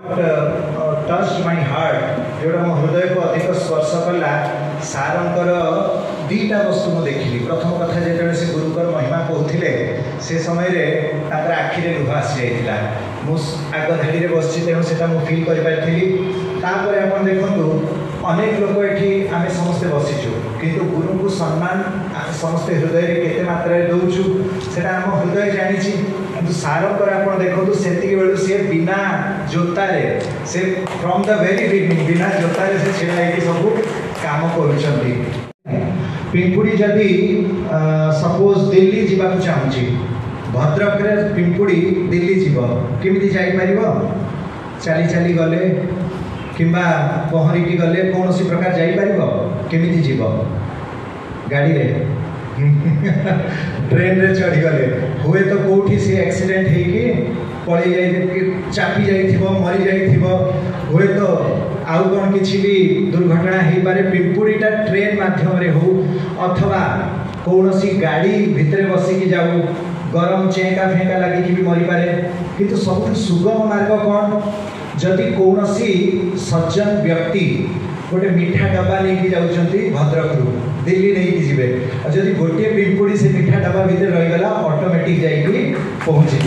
Touch my heart जोटा मो हृदय को अधिक स्पर्श कला सारंकर दीटा वस्तु मुझे देखिली। प्रथम कथा जो से गुरुकर महिमा कहते से समय आखिरे लुह आसी जाता मुझ आग धाड़ी बस तेणु से फिल करी देखूँ अनेक लोक ये आम समस्ते बसीचु किंतु गुरु को सम्मान समस्ते हृदय केते मात्रा दौचु से आम हृदय जानी कि सारंकर आप देखो से सी बिना जोतारे से फ्रॉम द वेरी बिगिनिंग बिना जोतारे से छिड़ा सब काम कर पिंपुड़ी जदि सपोज दिल्ली जावाक चाहूँगी भद्रक पिंपुड़ी दिल्ली जीव केमी जापर चली चली गले किंबा पहरिकी गले कौन सी प्रकार जापर केमी जीव गाड़ी रे ट्रेन रे चढ़ी गले हुए तो कौटी सी एक्सीडेंट होगी पलि जा चापी जा मरी जा हुए तो आउ कौन किसी भी दुर्घटना हो पारे पिंपुड़ीटा ट्रेन माध्यम हो अथवा कौन सी गाड़ी भितर बसिकी जाऊ गरम चेका फेंका लगे भी मरी पारे किंतु सब सुगम मार्ग कौन जदि कौन सी सज्जन व्यक्ति गोटे मीठा डब्बा लेके जाऊँच भद्रक रु दिल्ली नहीं जी जदि गोटे पिंपुड़ी से मीठा डब्बा भितर रहीगला ऑटोमेटिक जाइए पहुँची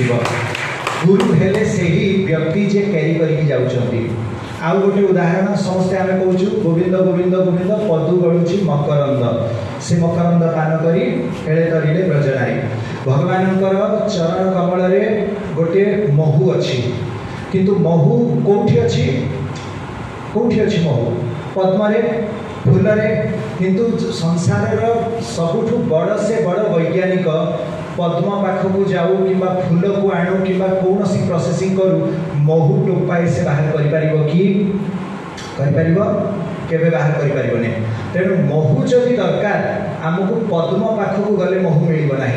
गुरु हेले से ही व्यक्ति जे कैरी करके जाऊँच आउ गोटे उदाहरण समस्ते आम कहूँ गोविंद गोविंद गोविंद पदु गड़ुची मकरंद से मकरंद पान करी एड़े तरिले ब्रजनाई भगवान चरण कमल गोटे महू अच्छी किंतु महू कौटी अच्छी महू पद्मरे फूलरे किंतु संसार सबुठ बड़ से बड़ वैज्ञानिक पद्म पाखक जाऊ कि फूल को आणु कि कौन सी प्रोसेसिंग करू महू टोपाए से बाहर केबे बाहर करें तेणु महू जदि दरकार आमको पद्म पाखक गले महू मिलना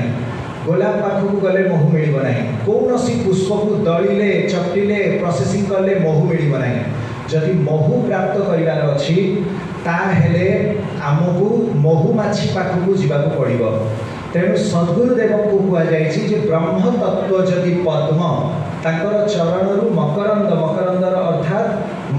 गोलाप पाखक गले महू मिलना कौन सी पुष्प को दलिले चपटिले प्रोसेसिंग कले महू मिलना जदि महू प्राप्त करार अच्छी ताहेले आमको महुमाछी पाखक जावाक पड़ो तेणु सद्गुरुदेव को कहुई ब्रह्म तत्व जदि पद्म तांकर चरण रु मकरंद मकरंदर अर्थात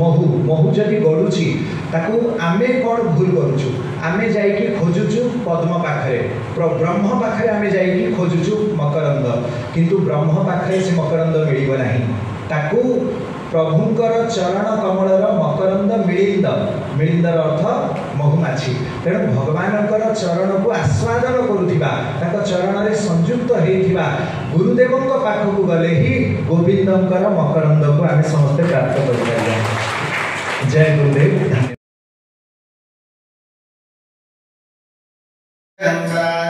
महू महू जदि गड़ुची ताकू आमे कौन भूल करुचु आमे जाइए खोजुचु पद्म पाखरे ब्रह्म पाखरे आमे जाइए खोजुचु मकरंद किंतु ब्रह्म पाखरे से मकरंद मिलिब नाही ताकू प्रभुंकर चरण कमलर मकरंद मिलिंद मिलिंदर अर्थ महुमाछी तेणु भगवानकर चरण को आस्वादन करुथिबा ताका चरण रे संयुक्त हेथिबा गुरुदेव पाखक गले ही गोविंदंकर मकरंद को आम समस्ते प्राप्त कर। जय गुरुदेव। धन्यवाद।